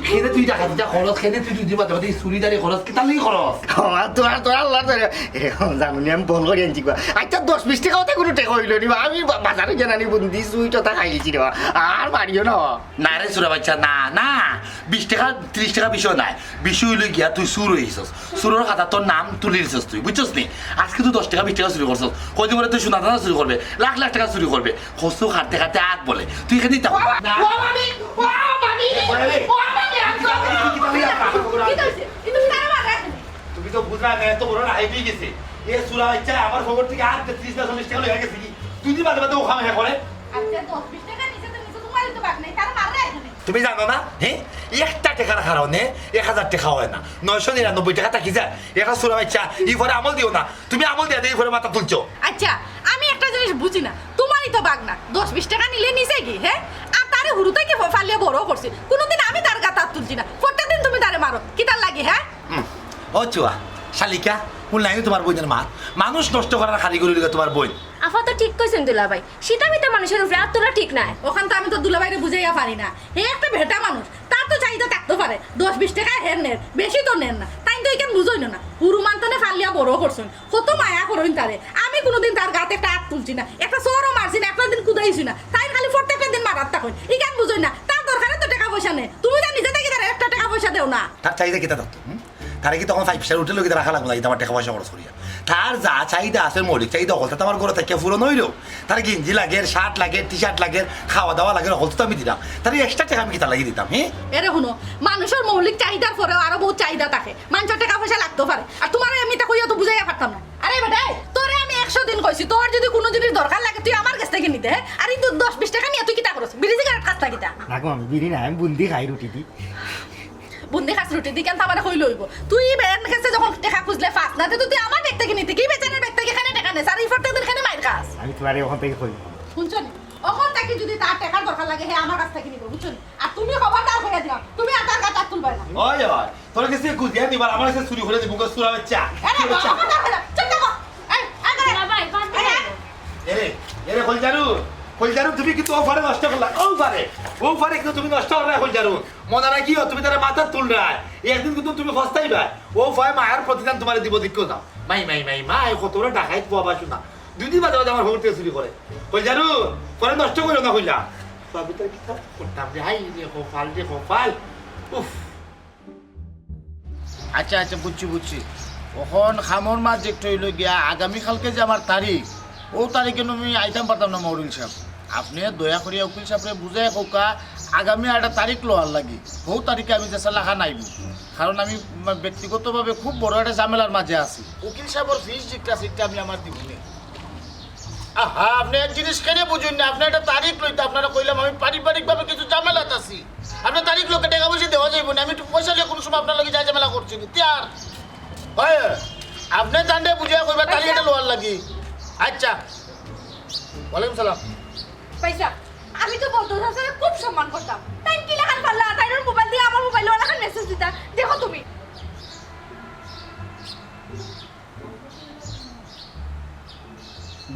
খেনে তুই টাকা দিটা খরচ খেনে তুই দুই মাঝে মাঝে চুরিদারি খরচ কি তার লাগি খরচ তোর আল্লাহ জানুনি আমি বল করে আনছি আচ্ছা 10-20 টাকাতে কোনো টেকা হইল নি আমি বাজারে জানানি বন্দি সুই টতা খাই গেছি রে আর মারিও না না রে সুরা বাচ্চা না না 20 টাকা 30 টাকা বিষয় নাই বিষয় হইলে গিয়া তুই সুর হইছস সুরের কথা তোর নাম তুলি দিছস তুই বুঝছস নি আজকে তুই 10 টাকা 20 টাকা চুরি করছস কয়দিন পরে তুই সোনা দানা চুরি করবে লাখ লাখ টাকা চুরি করবে খসু খাটতে খাটতে আগ বলে তুই এখানে দিতে তুমি তো বুঝলা না এত বড় না হাইবি গেছে এ সুরা বাচ্চা আমার খবর থেকে আর 30 না 40 টাকা হয়ে গেছে কি তুই দি বাদে বাদে ও খামে করে তুমি জানো না হ্যাঁ একটা টাকার কারণে 1000 টাকা হয় না 999 টাকা থাকি যায় একা সুরা বাচ্চা ই পরে আমল দিও না তুমি আমল দিয়া দিয়ে পরে মাথা তুলছো আচ্ছা আমি একটা জিনিস বুঝি না তোমারই তো বাগ না 10-20 টাকা নিলে নিছে কি হ্যাঁ আর তারে হুরু থেকে ফালিয়ে বড় করছে কোনোদিন আমি তার গাতা তুলছি না প্রত্যেক দিন তুমি তারে মারো কি তার লাগে হ্যাঁ ও চুয়া শালিকা কোন লাইনে তোমার বোনের মা মানুষ নষ্ট করার কারিগরি লিগে তোমার বোন আফা তো ঠিক কইছেন দুলাভাই সীতামিতা মানুষের উপরে আর তোলা ঠিক নাই ওখান তো আমি তো দুলাভাইরে বুঝাইয়া পারি না হে একটা ভেটা মানুষ তার তো চাহিদা থাকতে পারে 10-20 টাকা হের নেন বেশি তো নেন না তাই তো এখানে বুঝোই না হুরু মানতনে ফালিয়া বড় করছেন কত মায়া করুন তারে আমি কোনোদিন তার গাতে একটা হাত তুলছি না একটা চোরও মারছি না একটা দিন কুদাইছি না তাই খালি প্রত্যেকটা দিন মারাত থাকুন এখানে বুঝোই না তার দরকারে তো টাকা পয়সা নেই তুমি তো নিজে থেকে তার একটা টাকা পয়সা দেও না তার চাহিদা কি তা তারে কি তখন 5 স্টার হোটেল লোকে রাখা লাগলো আমার টাকা পয়সা খরচ করিয়া তার যা চাহিদা আছে মৌলিক চাহিদা হল তো আমার ঘরে থেকে পূরণ হইল তার গেঞ্জি লাগে শার্ট লাগে টি শার্ট লাগে খাওয়া দাওয়া লাগে হল তো আমি দিতাম তার এক্সট্রা টাকা আমি কি তার লাগিয়ে দিতাম হ্যাঁ এরে শুনো মানুষের মৌলিক চাহিদার পরেও আরো বহুত চাহিদা থাকে মানুষের টাকা পয়সা লাগতে পারে আর তোমার এমনিটা কইয়া তো বুঝাইয়া পারতাম না আরে বেটা তোরে আমি 100 দিন কইছি তোর যদি কোনো জিনিস দরকার লাগে তুই আমার কাছ থেকে নিতে হ্যাঁ আর এই 10-20 টাকা নিয়ে তুই কিটা করছ বিড়ি সিগারেট খাস কিটা রাখো আমি বিড়ি না আমি বুন্দি খাই রুটি দি বুন্দি খাস রুটি দি কেন আমার হই লইব তুই বেড়ান কাছে যখন টাকা খুঁজলে ফাস না তুই আমার ব্যাগ থেকে নিতে কি বেচানের ব্যাগ থেকে এখানে টাকা নেস আর এই প্রত্যেক দিন এখানে মাইর খাস আমি তোমার ওখান থেকে কই শুনছো নি ওখান থেকে যদি তার টাকার দরকার লাগে হ্যাঁ আমার কাছ থেকে নিব বুঝছো নি আর তুমি খবরদার হইয়া দিও তুমি আর তার কাছে তুলবে না ওই ওই তোর কাছে কুদিয়া দিবার আমার কাছে চুরি করে দিব সুরা বাচ্চা আরে খবরদার হইয়া চুপ থাকো এই আগে দুলাভাই বাদ এরে এরে কলজারু তুমি কিন্তু ও পারে নষ্ট করলা ও পারে কিন্তু তুমি নষ্ট করলা কলজারু মনে রাখি তুমি তার মাথা তুল রায় একদিন কিন্তু তুমি ফস্তাইবা ও ভয় মায়ের প্রতিদান তোমার দিব দিক্ষ দাও মাই কত বড় ডাকাইত পাবা শুনা দুই দিন বাদে বাদে আমার ঘর থেকে চুরি করে কলজারু পরে নষ্ট করো না কইলা তবে তো কিতা করতাম রে হাই রে কপাল উফ আচ্ছা আচ্ছা বুঝছি ওখন খামর মাছ দেখতে হইল গিয়া আগামীকালকে যে আমার তারিখ ও তারিখে আমি আইতাম পারতাম না মৌরিল সাহেব আপনি দয়া করিয়া উকিল সাহেবরে বুঝাই কোকা আগামী একটা তারিখ লোয়ার লাগি ও তারিখে আমি যেসা লেখা নাইব কারণ আমি ব্যক্তিগতভাবে খুব বড় একটা ঝামেলার মাঝে আছি উকিল সাহেবের ফিস সিটটা আমি আমার দিবনি আহা আপনি এক জিনিস কেনে বুঝুন না আপনি একটা তারিখ লইতে আপনারা কইলাম আমি পারিবারিকভাবে কিছু ঝামেলাত আছি আপনার তারিখ লোকে টাকা পয়সা দেওয়া যাইব না আমি একটু পয়সা দিয়ে কোনো সময় আপনার লগে যা ঝামেলা করছি তিয়ার হয় আপনি জানতে বুঝিয়া কইবা তারিখ এটা লোয়ার লাগি আচ্ছা ওয়ালাইকুম সালাম পয়সা আমি তো বলতো স্যার খুব সম্মান করতাম তাই কি লেখান পারলা তাইর মোবাইল দিয়ে আমার মোবাইলে লেখান মেসেজ দিতা দেখো তুমি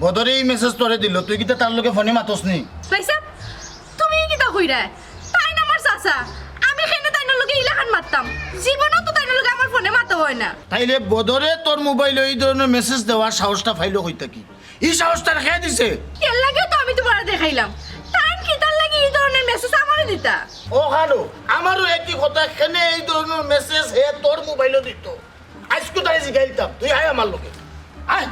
বদরে এই মেসেজ তোরে দিল তুই কি তার লোকে ফোনে মাতস নি পয়সা তুমি কি তা কইরা তাই না আমার চাচা আমি কেন তাইর লগে ইলাখান মারতাম জীবনও তো তাইর লগে আমার ফোনে মারতে হয় না তাইলে বদরে তোর মোবাইলে এই ধরনের মেসেজ দেওয়ার সাহসটা ফাইলো হইতা কি এই সাহসটা রেখে দিছে এর লাগে তো আমি তোমার দেখাইলাম তাই কি তার লাগে এই ধরনের মেসেজ আমারে দিতা ও হালো আমারও একই কথা কেনে এই ধরনের মেসেজ হে তোর মোবাইলে দিত আজকে তাই জিগাইতাম তুই আয় আমার লোকে আয়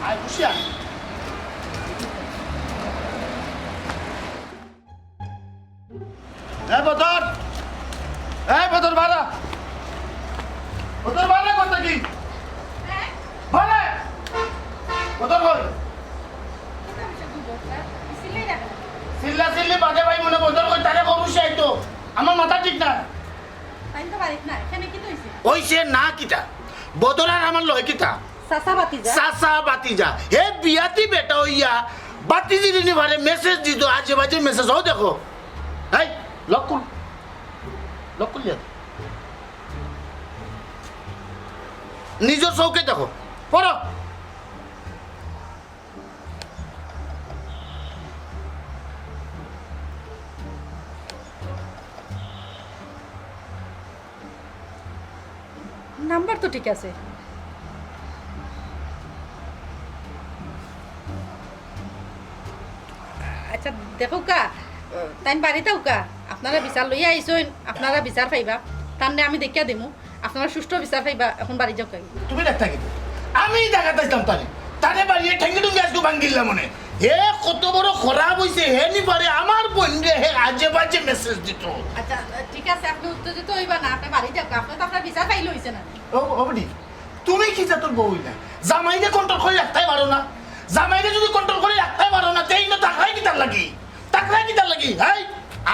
আয় খুশিয়া বদর বাড়া কথা কি ভাড়া বদর কই চিল্লা চিল্লি বাদে ভাই মনে বদর কই তারে কমুছে আইতো আমার মাথা ঠিক না তাই তো পারিস না এখানে কি হইছে ওইছে না কিটা বদর আর আমার লয় কিটা চাচা বাতিজা হে বিয়াতি বেটা হইয়া বাতিজি দিনি ভারে মেসেজ দিত আজে বাজে মেসেজ হও দেখো এই লক লিয়া নিজের চৌকে দেখো পড়ো। নাম্বার তো ঠিক আছে। আচ্ছা দেখো কা তাই বাড়িতেও কা আপনারা বিচার লইয়া আইসইন, আপনারা বিচার পাইবা, তার আমি দেখিয়া দিমু আপনারা সুষ্ঠু বিচার পাইবা। এখন বাড়ি যাও কাই। তুমি ডাক্তার কিন্তু আমি দেখাতে আসতাম তারে তারে বাড়িয়ে ঠেঙ্গি টুঙ্গি আজকে ভাঙ্গিলাম মনে হে কত বড় খারাপ হয়েছে হে নি পারে আমার বোন রে হে আজে বাজে মেসেজ দিত। আচ্ছা ঠিক আছে, আপনি উত্তেজিত হইবা না, আপনি বাড়ি যাও। আপনি তো আপনার বিচার পাইলে হইছে না। অবধি তুমি কি যা তোর বউ না জামাইকে কন্ট্রোল করে রাখতে পারো না? জামাইকে যদি কন্ট্রোল করে রাখতে পারো না তেই না তাকাই কি তার লাগি হাই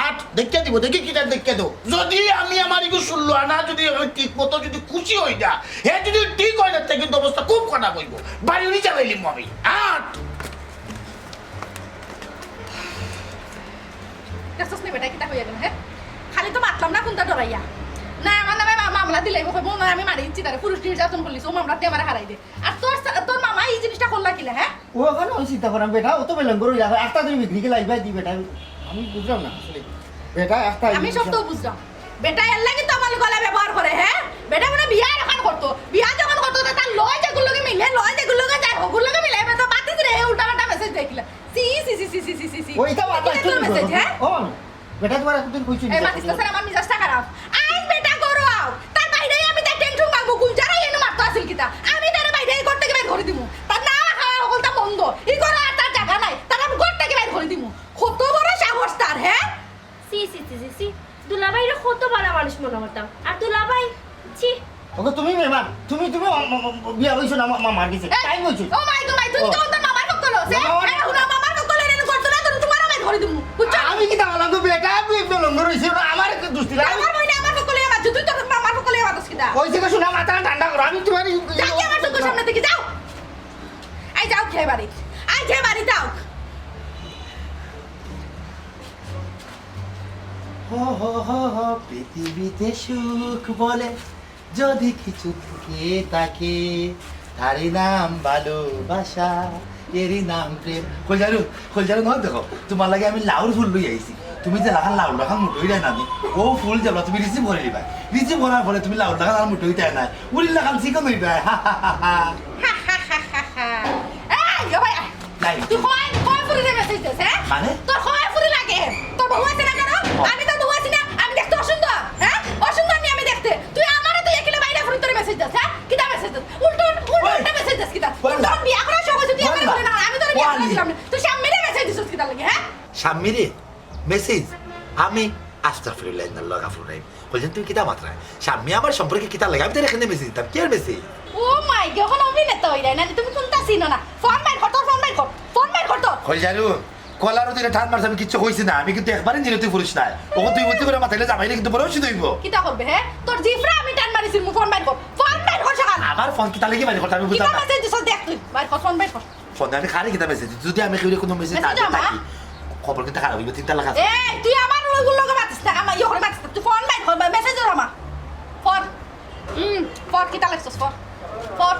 আট দেখে দিব দেখি কি তার দেখে দাও। যদি আমি আমার ইগো শুনলো না যদি আমি ঠিক মতো যদি খুশি হই না হে যদি ঠিক হয় না কিন্তু অবস্থা খুব খারাপ হইব। বাড়ি উনি চালাইলিম আমি আট দেখছস নি বেটা কিটা হইয়া গেল। হ্যাঁ খালি তো মাতলাম না কোনটা ডরাইয়া না, আমার নামে মামলা দিলে কইব না আমি মারি দিচ্ছি তারে পুরুষ নির্যাতন করলিস, ও মামলা দিয়ে আমার হারাই দে। আর তোর মামা এই জিনিসটা করলা কিলা? হ্যাঁ ও এখন আমি চিন্তা করাম বেটা ও তো বেলন করে যাবে একটা তুমি বিক্রি লাইবা দি বেটা আমি বুঝলাম না আসলে বেটা একটা আমি সব তো বুঝলাম। বেটা এর লাগি তো আমার গলা ব্যবহার করে। হ্যাঁ বেটা মানে বিয়া যখন করতো, বিয়া যখন করতো তার লয় যেগুলোকে মিলে লয় যেগুলোকে যায় ওগুলোকে মিলে তো বাতিস রে উল্টা পাল্টা মেসেজ দেখিলা। সি সি সি সি সি সি সি ওইটা বাতা তোর মেসেজ। হ্যাঁ ও বেটা তোমার একদিন কইছি এই বাতিস তো স্যার আমার মিজাজটা খারাপ। আইস বেটা করো আও তার বাইরে আমি তার টেনশন পাবো কুল যারা এনে মারতো আসিল কিতা আমি তার বাইরে করতে গিয়ে ঘরে দিমু। তার না খাওয়া হলতা বন্ধ ই করে আর তার জায়গা নাই, তার আমি করতে গিয়ে ঘরে দিমু। কত বড় সাহস তার। হ্যাঁ সি সি সি সি সি দুলাভাইরে কত ভালো মানুষ মনে করতাম, আর দুলাভাই ছি। ওকে তুমি মেমান তুমি তুমি বিয়া হইছো না মামার কাছে টাইম হইছো ও মাই গড মাই তুমি তো তোর মামার পক্ষ লছে। মামার- আরে হুনা মামার পক্ষ লইলে করতে না তো তোমার আমি ঘরে দিমু। বুঝছো আমি কি দাঁড়ালাম তো বেটা আমি বেলন করে হইছি আমার একটু দুষ্টি লাগে আমার বইনা আমার পক্ষ লইয়া মারছো, তুই তোর মামার পক্ষ লইয়া মারছিস কিটা? ওই থেকে শোনা মাথা ঠান্ডা করো আমি তোমার যাও কি আমার চোখের সামনে থেকে যাও। আই যাও খেয়ে বাড়ি, আই খেয়ে বাড়ি যাও। হো হো হো হো পৃথিবীতে সুখ বলে যদি কিছু থেকে থাকে তারই নাম ভালোবাসা এরই নাম প্রেম। কলজারু নয় দেখো তোমার লাগে আমি লাউর ফুল লই আইছি। তুমি যে লাখান লাউর লাখান মুঠোই দেয় না আমি ও ফুল যাবো তুমি রিসিভ করে নিবা। রিসিভ করার পরে তুমি লাউর লাখান আর মুঠোই দেয় না উড়ির লাখান চিকন হই দেয়। এই ও ভাই নাই। তুই কয় ফুরি রে মেসেজ দিস? হ্যাঁ মানে? তোর কয় ফুরি লাগে? তোর বউ আছে না কেন? আমি তো বউ আছি না, আমি দেখতে অসুন্দর। হ্যাঁ অসুন্দর নি আমি দেখতে। তুই আমারে তুই একিলে বাইরে ফুরি তোর মেসেজ দিস? হ্যাঁ কিটা মেসেজ দিস? উল্টো মেসেজ দিস কিটা? তোর বিয়া করার সময় যদি আমি করে না আমি তোর বিয়া করেছিলাম না, তুই সামনে মেসেজ দিস কিটা লাগে? হ্যাঁ স্বামীরে মেসেজ আমি আস্তাগফিরুল্লাহ ইন্নাল্লাহ গাফুরুর রহিম। বলছেন তুমি কিতা মাত্রায় স্বামী আমার সম্পর্কে কিতা লাগে আমি তো এখানে মেসেজ দিতাম কি আর মেসেজ। ও মাই গড এখন অভিনেতা হইরা না তুমি কোনটা চিনো না। ফোন মার কর তোর ফোন মার কর ফোন মার কর তো। কলজারু কলারও দিলে ঠান মারছে আমি কিচ্ছু কইছি না আমি কিন্তু একবারই জিরো তুই পুরুষ নাই ও তুই বুদ্ধি করে মাথাইলে জামাইলে কিন্তু বড় ওষুধ হইব। কিটা করবে? হ্যাঁ তোর জিফরা আমি টান মারিছি মু ফোন মার কর ফোন মার কর সকাল। আমার ফোন কিতা লাগি মানে কথা আমি কিটা বুঝতাম না। মেসেজ দিছ দেখ তুই মার কর ফোন মার কর। ফোন আমি খালি কিতা মেসেজ যদি আমি কেউ কোনো মেসেজ না Message থাকি খবর কিন্তু খারাপ হইব চিন্তা লাগা। এই তুই আমার ওইগুলো লগে মাতিস না আমার ইয়ে করে মাতিস না। তুই ফোন মার কর মেসেজ দর আমার ফোন ফোন কিটা লাগছস ফোন ফোন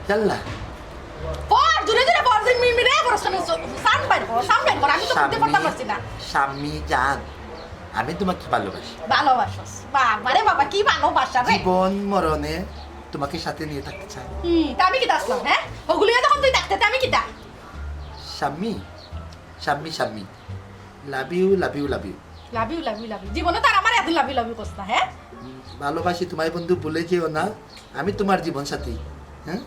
জাল্লা ফোন জুরে জুরে ফোন দিন মিমি রে বড় শুনে সাউন্ড বাইর কর আমি তো বুঝতে পারতাম না। স্বামী জান আমি তোমাকে ভালোবাসি ভালোবাসস বাবারে বাবা কি ভালোবাসা রে। জীবন মরণে তোমাকে সাথে নিয়ে থাকতে চাই। তা আমি কিটা আসলাম? হ্যাঁ ওগুলো যখন তুই দেখতে আমি কিটা স্বামী স্বামী স্বামী love you love you love you love you love you love you জীবনে তার আমার এত লাভ ইউ লাভ ইউ করছ না। হ্যাঁ ভালোবাসি তোমায় বন্ধু ভুলে যেও না আমি তোমার জীবন সাথী। হ্যাঁ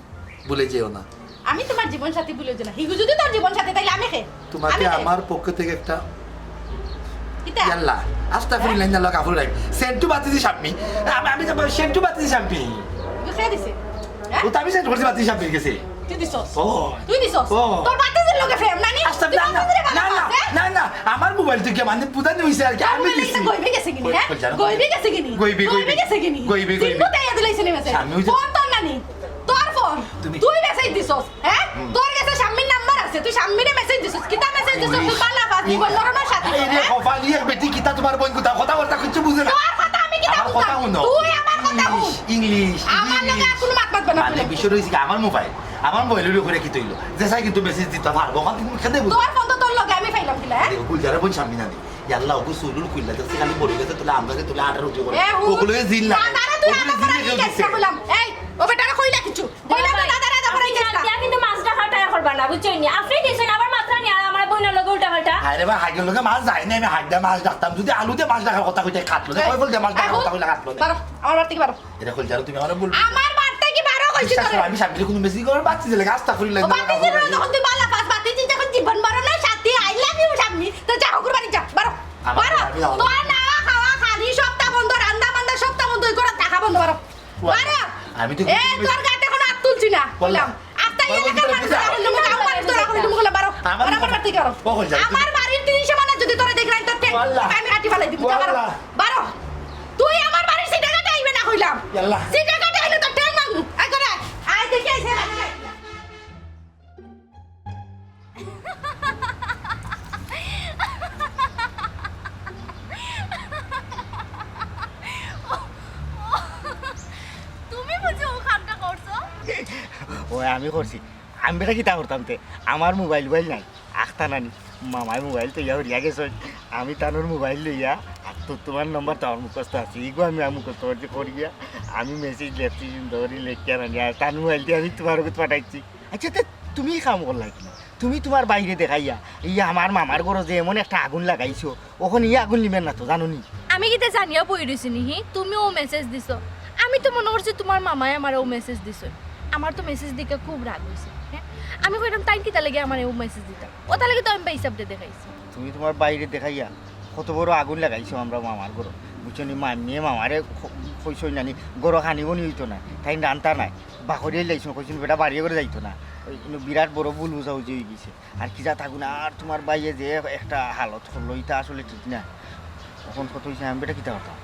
ভুলে যেও না আমি তোমার জীবন সাথী ভুলে যে না হিগু যদি তোর জীবন সাথী তাইলে আমি খে তোমাকে আমার পক্ষ থেকে একটা কিটা ইয়াল্লা আস্তাগফিরুল্লাহ ইন্নাল্লাহ গাফুরুর রহিম সেন্টু বাতিছি স্বামী আমি যাব সেন্টু বাতিছি স্বামী খেয়ে দিছে। হ্যাঁ ও তো আমি সেন্টু বাতিছি স্বামী গেছে তুই দিছস ও তুই দিছস ও। তোর বাতিজের লগে ফ্রেম নানি আস্তাগফিরুল্লাহ না না না না আমার মোবাইল থেকে মানে পুদানি হইছে আর কি আমি দিছি গইবে গেছে কিনি? হ্যাঁ কই জানো? গইবে গেছে কিনি? গইবে, গইবে। গেছে কিনি? গইবে, গইবে। সিংহ দেয়া দিলাইছে নি মেসেজ স্বামী হইছে- ফোন তোর নানি তোর ফোন তুমি- তুই মেসেজ দিছস। হ্যাঁ তোর কাছে স্বামীর নাম্বার আছে তুই স্বামীরে মেসেজ দিছস কিটা মেসেজ দিছস তুই পালা পাস জীবন মরণের সাথী। এই রে কপালি এক বেটি কিতা তোমার বোন কথা কথা কিছু বুঝে না তোর কথা আমি কিটা আমার কথা শুনো তুই আমার কথা শুন ইংলিশ আমার লগে আর কোনো মাত মাতবে না মানে বিষয় রয়েছে কি আমার মোবাইলের উপরে কি তৈল যে চাই কিন্তু মেসেজ দিতে পারবো ওখান থেকে খেতে বুঝো তোর ফোন তো তোর লগে আমি পাইলাম কিলা হ্যাঁ গুলজারে বোন সামনে না ইয়াল্লা ওগু সুলুল কুইল্লা তো খালি বলি গেছে তোলে আমরাকে তোলে 18 উঠে করে এ হু ওগুলোকে জিল না দাদা তুই আটা পড়া কি গেছ বললাম এই ও বেটারে কইলা কিছু কইলা তো দাদা দাদা পড়া গেছ দিয়া কিন্তু মাছটা খাটায় করবা না বুঝছই নি আপনি দিছেন আবার মাত্রা নি আর আমার বোনের লগে উল্টা পাল্টা আরে ভাই হাগের লগে মাছ যায় না আমি হাগদা মাছ ডাকতাম যদি আলুতে মাছ ডাকার কথা কইতে কাটলো না কই বলতে মাছ ডাকার কথা কইলা কাটলো না বারো আমার বাড়ি থেকে বারো এটা গুলজারে তুমি আমার বল আমার বাড়ি থেকে বারো কইছি তোরে আমি সামনে কোনো মেসেজ করে বাচ্চা দিলে গাছটা করিলে ও বাতি দিল তখন তুই বালা পাস বাতি দিতে যখন জীবন বারো না সাথে আই লাভ ইউ সামনে তো যা হুকুর বাড়ি যা বারো বারো তোর না খাওয়া খালি সপ্তাহ বন্ধ রান্না বান্না সপ্তাহ বন্ধ করে টাকা বন্ধ বারো বারো আমি তো এ তোর গাতে কোনো হাত তুলছি না বললাম আত্তা এলাকার মানুষ তুমি কাম করে তোরা করে তুমি বলে বারো আমার বাড়ি থেকে করো আমার বাড়ির 30 মানে যদি তোরা দেখ রাই তোর টেক আমি কাটি ফেলাই দিব বারো বারো তুই আমার বাড়ির সিটা কাটে আইবে না কইলাম সিটা কাটে আইলে তো টেক মাগু আই করে আই দেখি আইছে তুমি বুঝি ও কামটা করছো ওই আমি করছি আমি বেটা কিতা করতাম তে আমার মোবাইল নাই আখতা নানি মামার মোবাইল তো ইয়া হরিয়া গেছ আমি তানোর মোবাইল লইয়া আর তো তোমার নম্বর তো আমার মুখস্থ আছে ইগো আমি মুখস্থ যে করিয়া আমি মেসেজ লেখছি ধরি লেখিয়া নানি আর তার মোবাইল দিয়ে আমি তোমার ওকে পাঠাইছি আচ্ছা তে তুমি কাম করলাই কিনা তুমি তোমার বাইরে দেখাইয়া ইয়া আমার মামার ঘরে যে এমন একটা আগুন লাগাইছো ওখানে ইয়া আগুন নিবেন না তো জানো নি আমি কিতে জানিয়া পড়ি দিছি নিহি তুমিও মেসেজ দিছো আমি তো মনে করছি তোমার মামাই আমারও মেসেজ দিছো আমার তো মেসেজ দিকে খুব রাগ হইছে হ্যাঁ আমি কইলাম তাই কিতা লাগে আমার ও মেসেজ দিতা ওটা লাগে তো আমি হিসাব দিয়ে দেখাইছি তুমি তোমার বাইরে দেখাইয়া কত বড় আগুন লাগাইছো আমরা মামার ঘর বুঝছো নি মামিয়ে মামারে কইসই নানি গরো খানিও নি হইতো না তাই রান্তা নাই বাকরিয়ে লাইছো কইছিল বেটা বাড়িয়ে করে যাইতো না ওই বিরাট বড় ভুল বুঝাবুঝি হয়ে গেছে আর কি যা থাকুন আর তোমার বাইরে যে একটা হালত করলো এটা আসলে ঠিক না তখন কত হয়েছে আমি বেটা কিতা হতাম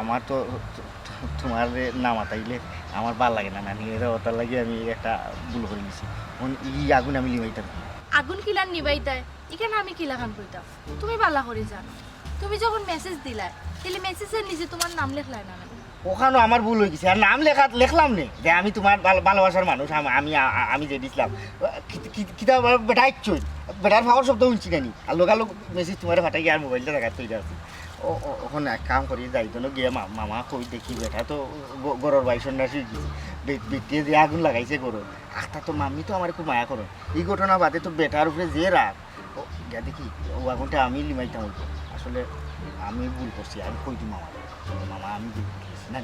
আমার তো তোমার না মাতাইলে আমার ভাল লাগে না নানি এরা ওটার লাগে আমি একটা ভুল করে নিয়েছি ই আগুন আমি লিমাইতাম আগুন কিলান নিবাইতাই এখানে আমি কিলা কাম কইতাম তুমি বালা করে জানো তুমি যখন মেসেজ দিলাই তাহলে মেসেজের নিচে তোমার নাম লেখলাই না ওখানেও আমার ভুল হয়ে গেছে আর নাম লেখলাম নে যে আমি তোমার ভালোবাসার মানুষ আমি যে দিছিলাম কিতা বেটা ইচ্ছুই বেটার ফাওয়ার শব্দ শুনছি নানি আর লোকালোক মেসেজ তোমার ফাটাই গিয়ে আর মোবাইলটা দেখাতে হয়ে যাচ্ছে ওখানে এক কাম করি যাইতো না গিয়ে মামা কই দেখি বেটা তো গরুর বাইসন্ডা শিখছি বেটিয়ে যে আগুন লাগাইছে গরু আখটা তো মাম্মি তো আমার খুব মায়া করো এই ঘটনা বাদে তো বেটার উপরে যে রাগ গিয়া দেখি ও আগুনটা আমি লিমাইতাম হইতো আসলে আমি ভুল করছি আমি কই দিই মামা আমি ভুল করছি না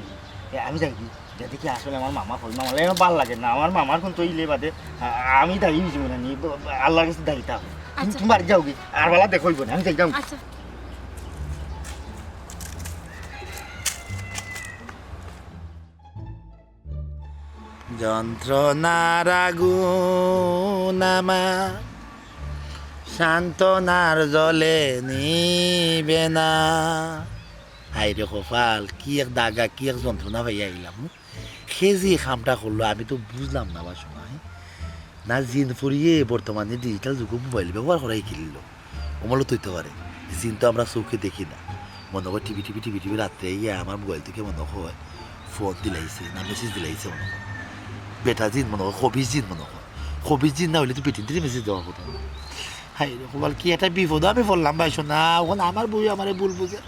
আমি যাই কি যা দেখি আসলে আমার মামা কই মামালে আমার ভালো লাগে না আমার মামার কোন তো ইলে বাদে আমি দায়ী হয়েছি না নি আল্লাহর কাছে দায়িত্ব তুমি বাড়ি যাও কি আর বেলা দেখইব না আমি যাইতাম আচ্ছা যন্ত্রণার আগুন আমার সান্ত্বনার জলে নিবে না হাইরে কপাল কি এক দাগা কি এক যন্ত্রণা পাইয়া আইলাম সে যে কামটা করলো আমি তো বুঝলাম না বা সময় না জিন ফুরিয়ে বর্তমানে ডিজিটাল যুগ মোবাইল ব্যবহার করাই কিনল অমলো তৈতে পারে জিন তো আমরা চোখে দেখি না মনে হয় টিভি রাত্রে ইয়ে আমার মোবাইল থেকে মনে হয় ফোন দিলাইছে না মেসেজ দিলাইছে মনে হয় বেটা জিন মনে হয় কবির জিন না হলে তো পেটিন মেসেজ দেওয়ার কথা হাই বল কি একটা বিপদ আমি বললাম ভাই শোনা ওখানে আমার বই আমার ভুল বুঝে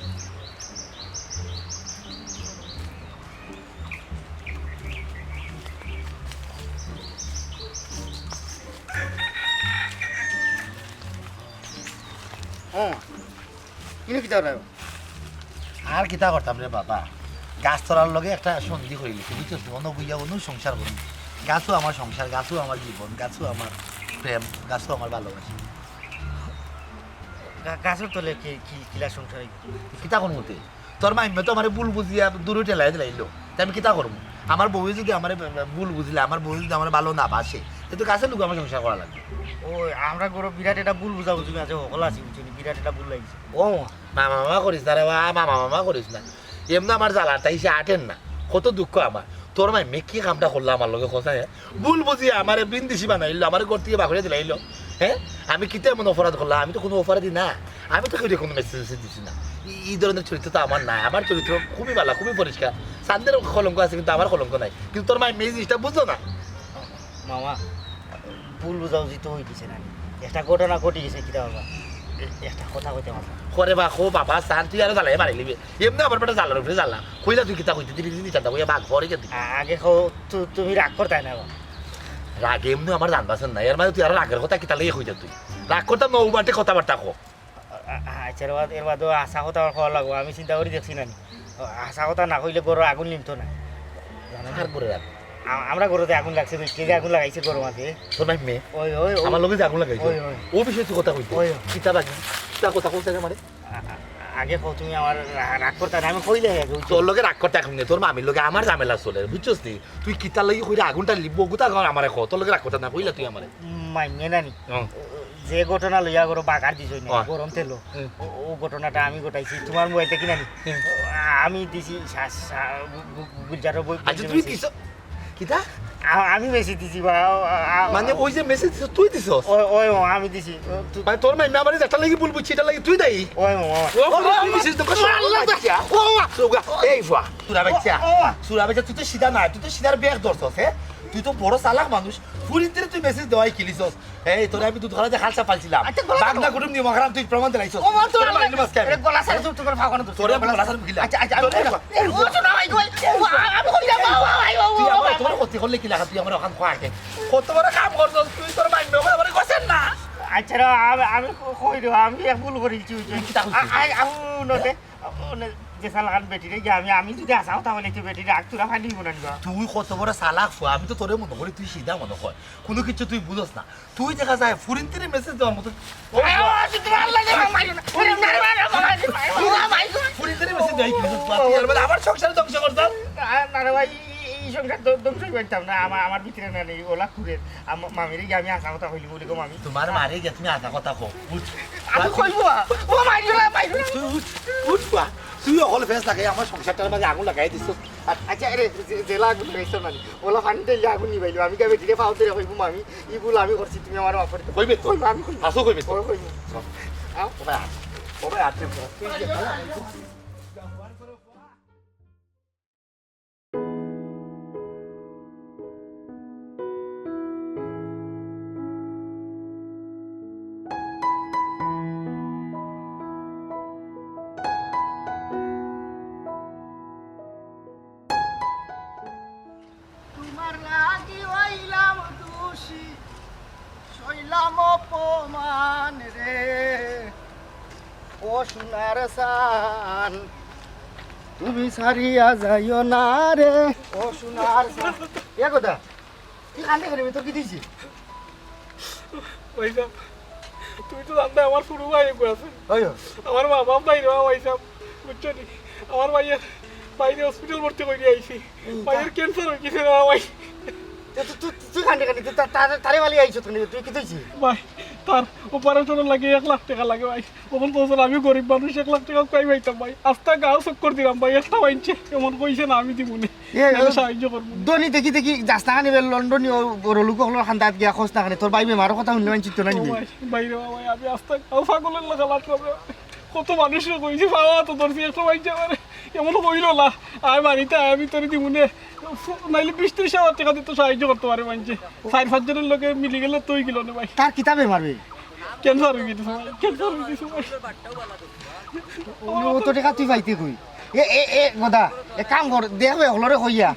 আর কিতা করতাম রে বাবা গাছ তলার লগে একটা সন্ধি করে লিখি বুঝছো মনে বুঝা কোনো সংসার করুন গাছও আমার সংসার গাছও আমার জীবন গাছও আমার প্রেম গাছও আমার ভালোবাসা গাছের তলে কিলা সংসার কিতা করবো তে তোর মাইম্য তো আমার ভুল বুঝিয়া দূরে ঠেলাই দিলাইলো তাই আমি কিতা করবো আমার বউ যদি আমার ভুল বুঝলে আমার বউ যদি আমার ভালো না বাসে কিন্তু গাছের লোক আমার সংসার করা লাগবে ও আমরা গরো বিরাট এটা ভুল বুঝা বুঝি আছে সকল আছি বুঝছি বিরাট এটা ভুল লাগিছে ও মামা করিস না রে বা মামা করিস না এমনি আমার জ্বালাটাই সে আটেন না কত দুঃখ আমার তোর মাইম্যে কি কামটা করলো আমার লগে কথা ভুল বুঝিয়া আমার বৃন্দিসি বানাইলো আমার ঘর থেকে বাকড়ে দিলাইলো হ্যাঁ আমি কিতে এমন অপরাধ করলাম আমি তো কোনো অপরাধী না আমি তো কেউ কোনো মেসেজ দিচ্ছি না এই ধরনের চরিত্র তো আমার নাই আমার চরিত্র খুবই ভালো খুবই পরিষ্কার চান্দের কলঙ্ক আছে কিন্তু আমার কলঙ্ক নাই কিন্তু তোর মাই মেয়ে জিনিসটা বুঝছো না মামা ভুল বুঝাবুঝি তো হয়ে গেছে না একটা ঘটনা ঘটে গেছে কিতা বাবা একটা কথা কইতে মামা করে বা খো বাবা চান তুই আরো জ্বালাই মারি লিবি এমনি আমার পেটে জ্বালার উপরে জ্বালা কইলা তুই কিতা কইতে দিলি দিদি চান্দা কইয়া বাঘ ভরে গেতি আগে খাও তুমি রাগ করতে না বাবা রাগ এমনি আমার জানবাসন নাই এর মানে তুই আরো রাগের কথা কিতা লেগে কইতা তুই রাগ করতাম নৌ বাটে কথাবার্তা কো আচ্ছা এর বাদেও আশা কথা আমার খাওয়া লাগবো আমি চিন্তা করে দেখছি না আশা কথা না কইলে গরু আগুন নিমতো না আর করে রাগ আমরা গরুতে আগুন লাগছে কে আগুন লাগাইছে গরু মাঝে তোর মাই মেয়ে ওই ওই আমার লগে যে আগুন লাগাইছে ওই, ওই। ও বিষয়ে তুই কথা কইতে ওই। কিতা বাকি কিতা কথা কইতে মানে আগে কও তুমি আমার রাগ করতে না আমি কইলে তোর লগে রাগ করতে এখন নেই তোর মামির লগে আমার ঝামেলা চলে বুঝছস নি তুই কিতা লাগি কইরা আগুনটা লিব গুতা ঘর আমারে কো তোর লগে রাগ করতে না কইলা তুই আমারে মাইনে নানি হ্যাঁ। যে ঘটনা লইয়া গরু বাগার দিছই না হ্যাঁ। গরম তেলো হুম। ও ঘটনাটা আমি ঘটাইছি তোমার মোবাইল থেকে নানি হুম। আমি দিছি গুলজারও বই আচ্ছা তুই কিস কিতা আমি বেশি দিছি বা মানে ওই যে মেসেজ তুই দিছস ওই ওই আমি দিছি মানে তোর মাই আমারে যেটা লাগি বলবো সেটা লাগি তুই দেই ওই মামা তুই মেসেজ তো এই ফুয়া সুরা বাচ্চা সুরা বাচ্চা তুই তো সিধা না তুই তো সিধার ব্যাগ ধরছস হ্যাঁ তুই তো বড় চালাক মানুষ ফুরিনতে তুই মেসেজ দেওয়াই কিলিছস এই তোরা আমি দুধ খালাতে খালসা পালছিলাম বাগনা কুটুম নিয়ে মহারাম তুই প্রমাণ দিলাইছস তোরা মাইনে মাস কেন গলা সারে তোমার ফাঁকানো তোরা গলা সার গিলা আচ্ছা আচ্ছা আমি ও শোনা ভাই কই আমি কই যাব তুই আমার তোর ক্ষতি করলে কি লাগা তুই আমার ওখান খোয়াকে কত বড় কাম করছস তুই তোর মাইনে আমার কইছেন না আচ্ছা আমি কই দেব আমি এক ভুল করেছি আমি নতে যে সালান বেটিরে গিয়ে আমি যদি আসাও তাহলে তো বেটিরে আগ তোরা ফানি দিব না তুই কত বড় চালাক ফুয়া আমি তো তোরে মনে করি তুই সিধা মনে কর কোনো কিছু তুই বুঝস না তুই দেখা যায় ফুরিনতে মেসেজ দেওয়ার মতো ফুরিনতে মেসেজ দেয় কি আমার সংসারে ধ্বংস করতাম না রে ভাই এই সংসার ধ্বংস করতাম না আমার ভিতরে না নেই ওলা খুঁড়ে মামিরে গিয়ে আমি আসা কথা কইলি বলি গো মামি তোমার মারে গে তুমি আধা কথা কো আমি কইবো ও মাইরো না তুই উঠ ফুয়া তুই অকল ফেস লাগাই আমার সংসারটার মাঝে আগুন লাগাই দিছ আচ্ছা আরে জেলা আগুন লাগাইছো না ওলা পানি দিলে আগুন নিবাইলো আমি কে বেটিরে পাও দিলে কইবো মামি ই ভুল আমি করছি তুমি আমার মাফ করে দাও কইবে তো আমি কইবো আসো কইবে তো কইবো আও ওবে আতে তুই যে তোমার লাগি হইলাম দোষী শৈলাম অপমান রে ও সোনার সান তুমি সারিয়া যাইও না রে ও সোনার সান এ কথা কি কান্দে করে তোর কি দিছি ওইসব তুই তো জানতে আমার শুরু ভাই আছে ওই আমার মা বাপ বাইরে ওইসব বুঝছো নি আমার ভাইয়ের বাইরে হসপিটাল ভর্তি করে আইছি ভাইয়ের ক্যান্সার হয়ে গেছে না ভাই তুই কান্দে কান্দে তারে বালি আইছো তুই কি দিছি ভাই তার অপারেশনের লাগে 1 লাখ টাকা লাগে ভাই ওখান পৌঁছাল আমি গরিব মানুষ 1 লাখ টাকা পাই পাইতাম ভাই আস্তা গাও চক্কর দিলাম ভাই একটা বাইনছে এমন কইছে না আমি দিবনে সাহায্য করবো দনি দেখি দেখি যাস না নিবে লন্ডন বড় লোক হলো খান্দাত গিয়া খোঁজ না খানে তোর ভাই বেমারও কথা শুনলে মানছিত না নিবি বাইরে ভাই আমি আস্তা গাও পাগলের লাগা লাগলাম কত মানুষের কইছে পাওয়া তো ধরছি একটা বাইনছে মানে এমন কইল না আমি বাড়িতে আমি তোর দিবনে নাইলে 20-30 হাজার টাকা দিতে সাহায্য করতে পারে মানছে 4-5 জনের লোকে মিলে গেলে তুই গেল না ভাই তার কিতাবে মারবে ক্যান্সার হয়ে গেছে ভাই ক্যান্সার হয়ে গেছে ভাই ও তো টাকা তুই পাইতে কই এ গদা এ কাম কর দেখবে হলরে কইয়া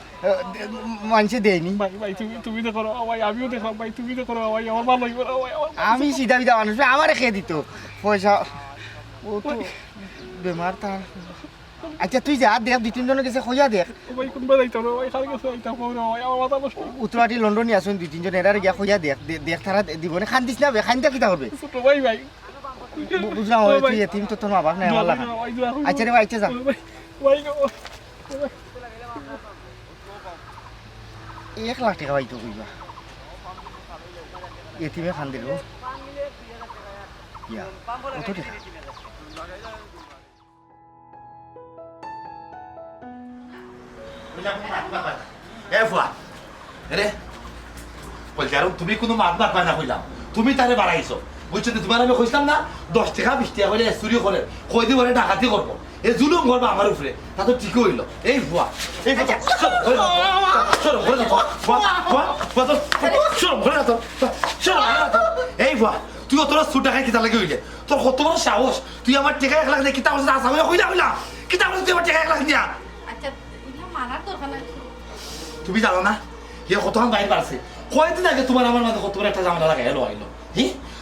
মানছে দেয়নি ভাই ভাই তুমি তো করো ভাই আমিও দেখলাম ভাই তুমি তো করো ভাই আমার ভালো লাগবে না ভাই আমি সিধা বিধা মানুষ আমারে খেয়ে দিত পয়সা ও তো বেমার তার আচ্ছা তুই যা দেখ 2-3 জনের কাছে কইয়া দেখ ভাই কোনবা যাইতাম না ভাই খালি গেছে যাইতাম ভাই আমার মাথা নষ্ট উত্তরাটি লন্ডনে আসুন 2-3 জন এরারে গিয়া কইয়া দেখ দেখ তারা দিবনে খান দিস না খানটা কিতা করবে ছোট ভাই ভাই বুঝলাম তুই এতিম তো তোর মা বাপ নাই আমার লাগা আচ্ছা রে ভাই আচ্ছা যা ভাই 1 লাখ টাকা পাইতো কইবা এতিমে খান দিল ইয়া কত টাকা এ ফুয়া রে বলছি আর তুমি কোনো মাত মাত না কইলাম তুমি তারে বাড়াইছো বুঝছো তোমার আমি কইলাম না 10 টাকা 20 টাকা করে চুরি করে কই দিয়ে ডাকাতি করবো এ জুলুম করবা আমার উপরে তা তো ঠিক হইলো এই ভুয়া এই ভুয়া সরো ঘরে যাও এই ভুয়া তুই তোর সুটা খাই কিতা লাগে হইলে তোর কত বড় সাহস তুই আমার টেকা 1 লাখ দিয়ে কিতা বলছিস আসা হইলা হইলা কিতা বলছিস তুই আমার টেকা 1 লাখ দিয়া আচ্ছা এটা মানার দরকার নাই তুমি জানো না এ কতক্ষণ বাইরে পারছে কয়দিন আগে তোমার আমার মাঝে কত বড় একটা ঝামেলা লাগাই এলো আইলো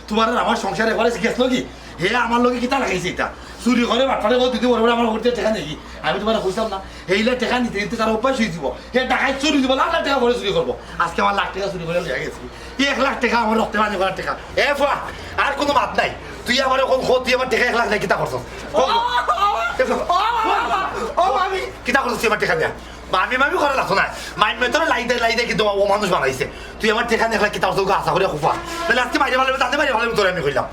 তোমার আর আমার সংসারে এবারে গেছিল কি হে আমার লোকে কিতা লাগাইছে এটা চুরি করে বাটপারে ও দিদি বড় আমার ঘুরতে টেকা নেই আমি তোমার কইতাম না এইলে টেকা নিতে নিতে তার অভ্যাস হয়ে দিব হে টাকায় চুরি দিব লাখ লাখ টাকা করে চুরি করবো আজকে আমার লাখ টাকা চুরি করে লিয়ে গেছি 1 লাখ টাকা আমার রক্তে বাজে করার টাকা এ ফুয়া আর কোনো মাত নাই তুই আমার এখন তুই আমার টাকা 1 লাখ নাই কিতা করছস ও মামি কিতা করছস তুই আমার টাকা দিয়া মামি করে লাগতো না মাইন মেয়ে তোর লাইতে কিন্তু ও মানুষ বানাইছে তুই আমার টেকা দেখলা কিতা করছস আশা করে খুফা তাহলে আজকে বাইরে ভালো জানতে পারি ভালো তোর আমি কইলাম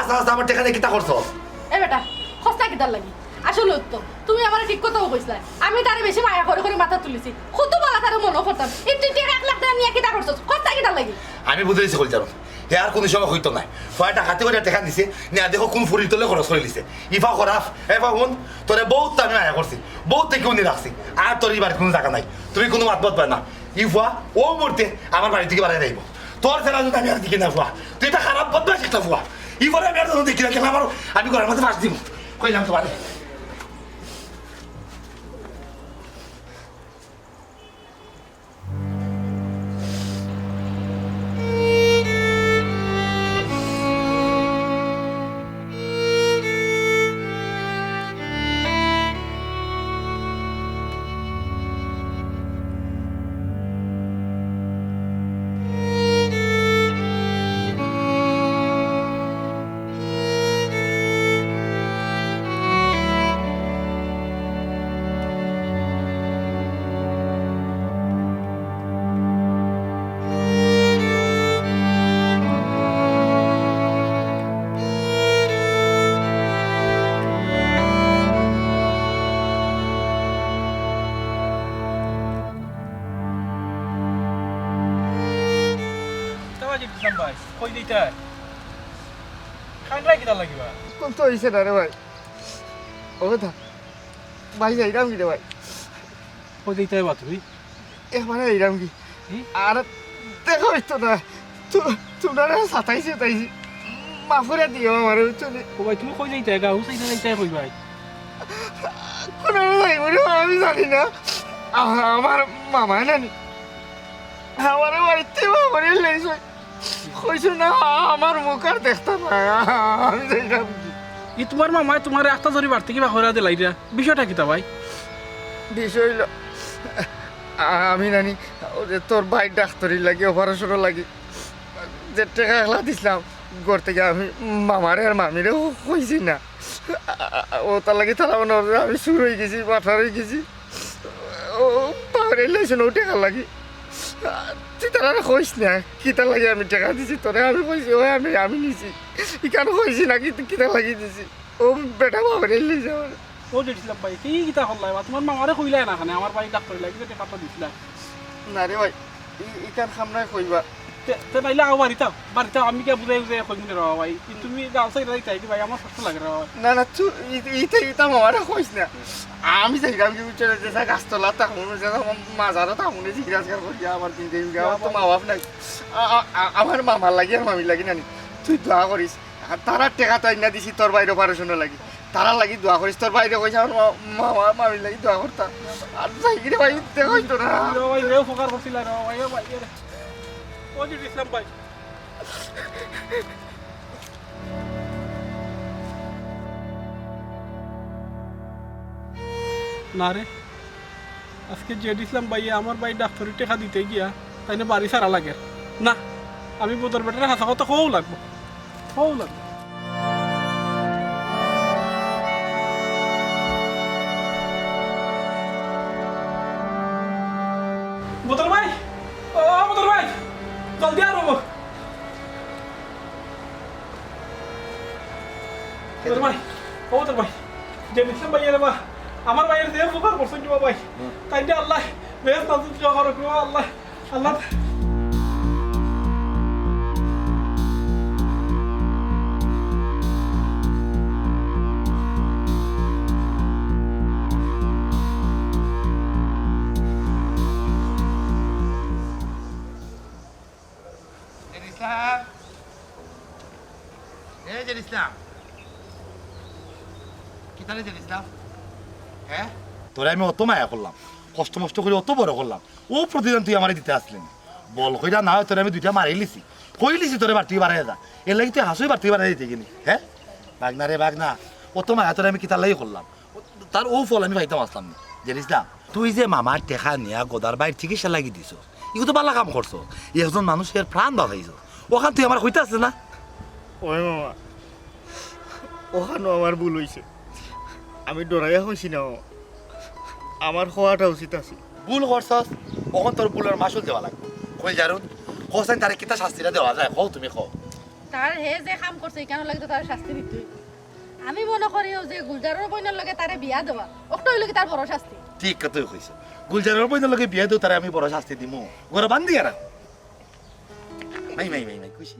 আস্তে আস্তে আমার টেকা দিয়ে কিতা করছস এ বেটা খস্তা কিতার লাগি আসলে তো তুমি আমার ঠিক কথাও কইছলা আমি তারে বেশি মায়া করে করে মাথা তুলিছি কত বলা তারে মনে করতাম এই তুই 1 লাখ টাকা নিয়ে কিতা করছস খস্তা কিতার লাগি আমি বুঝেছি কইতাম হে আর কোনো সময় হইতো নাই ফয়টা হাতে করে টেকা দিছে নিয়া দেখো কোন ফুরি তোলে খরচ করে দিছে ইফা খরাফ এফা হুন তোরে বহুত আমি মায়া করছি বহুত থেকে উনি রাখছি আর তোর এবার কোনো জায়গা নাই তুমি কোনো মাত পায় না ইফা ও মুহূর্তে আমার বাড়ি থেকে বাড়াই যাইব তোর ছেলে যদি আমি আর দেখি না ফুয়া তুই এটা খারাপ বদমাস একটা ফুয়া ইফারে আমি আর দেখি না দেখলাম আমার আমি ঘরের মধ্যে ফাঁস দিব কইলাম তোমার ভাই কই দিতা খান্ডাই কিটা লাগিবা কোন তো হইছে না রে ভাই ও কথা ভাই যাইরাম কি রে ভাই কই দিতা বা তুমি মানে এইরাম কি আর দেখো তো না তোমরা সাতাইছে তাইছি মাফুরে দিও আমার চলে ও ভাই তুমি কই দিতা গাও সাইডে দিতা কই ভাই কোন যাইবরে আমি জানি না আমার মামা নানি আমার বাড়িতে বাবারে লেইছে কইছো না আমার মুখ আর দেখতাম না আমি যাইরাম কি ই তোমার মামা তোমার একটা জরি বাড়তে কিবা কইরা দিলাইরা বিষয়টা কিটা ভাই বিষয় হইল আমি নানি ওদের তোর ভাই ডাক্তারি লাগে অপারেশনও লাগে যে টাকা একলা দিছিলাম ঘর থেকে আমি মামারে আর মামিরে কইছি না ও তার লাগে তারা মনে হয় আমি সুর হয়ে গেছি মাথার হয়ে গেছি ও পাহাড়ে লাইছে ও টাকা লাগে তুই তারা কইস না কিতা লাগে আমি টাকা দিছি তোরে আমি কইছি ও আমি নিছি কেন কইছি না কিতা লাগিয়ে দিছি ও বেটা পাহাড়ে লাইছে আমার ও দিছিলাম ভাই কি কিটা হল্লাই বা তোমার মামারে কইলাই না খানে আমার ভাই ডাক্তার লাগি যে টাকা দিছিলা না রে ভাই ইকান খামনায় কইবা তে নাইলে আও বাড়িতে আমি কে বুঝাই বুঝাই কই মিনে রাও ভাই তুমি গাও সাইড রাইতে কি ভাই আমার কষ্ট লাগে রাও না না তুই ইতা মামারা কইস না আমি চাইলাম কি চলে যেসা গাছতলা তাহলে যেসা মাজারও তাহলে জিজ্ঞাসা করি আমার কিনতে আমার তো মা বাপ নাই আমার মামার লাগি আর মামির লাগি নানি তুই দোয়া করিস তারা টেকা তাই না দিছি তোর বাইরে অপারেশনের লাগি তারা লাগি দোয়া করিস তোর বাইরে কইস আমার মামা মামির লাগি দোয়া করতাম আর যাই কিরে ভাই দেখো তো না ভাই রেও ফকার করছিলা রাও ভাই ভাই ও দিছিলাম ভাই না রে আজকে যে দিছিলাম ভাই আমার ভাই ডাক্তারি টেকা দিতে গিয়া তাই না বাড়ি সারা লাগে না আমি বোধর বেটার হাসা কথা কও লাগবো বোতল ভাই ও বোতল ভাই জলদি আর বোতল ভাই ও বোতল ভাই যে দিছিলাম ভাই রে বা আমার ভাইয়ের দেহ উপকার করছেন কি ভাই তাই দিয়ে আল্লাহ বেশ নাজুক জহর আল্লাহ আল্লাহ এই যে ইসলাম কি তাহলে যে ইসলাম হ্যাঁ তোরে আমি অত মায়া করলাম কষ্ট মষ্ট করে অত বড় করলাম ও প্রতিদিন তুই আমারে দিতে আসলেন বল কইরা না হয় তোরে আমি দুইটা মারি লিছি কই লিছি তোরে বাড়তি বাড়াই যা এর লাগি তুই হাসুই বাড়তি বাড়াই দিতে গেলি হ্যাঁ বাগনা রে বাগনা অত মায়া তোরে আমি কিতার লাগি করলাম তার ও ফল আমি পাইতাম আসলাম না জানিস না তুই যে মামার টেকা নিয়া গোদার বাইর চিকিৎসা লাগি দিছ ইগো তো ভালো কাম করছো একজন মানুষের প্রাণ বাঁচাইছ ওখান তুই আমার কইতে আসছে না ওই মামা ওখানেও আমার ভুল হয়েছে আমি ডরাইয়া হয়েছি না মামা। আমার হওয়াটা উচিত আছে ভুল করছস ওখান তোর ভুলের মাসুল দেওয়া লাগবে কই জারুন কোসাইন তারে কিতা শাস্তিটা দেওয়া যায় কও তুমি কও তার হে যে কাম করছে কেন লাগতো তার শাস্তি দিতে হইব। আমি মনে করি যে গুলজারের বইনের লগে তারে বিয়া দেওয়া ওটাই লগে তার বড় শাস্তি ঠিক কথাই কইছ গুলজারের বইনের লগে বিয়ে দিও তারে আমি বড় শাস্তি দিমু ঘরে বান্ধি আর মাই খুশি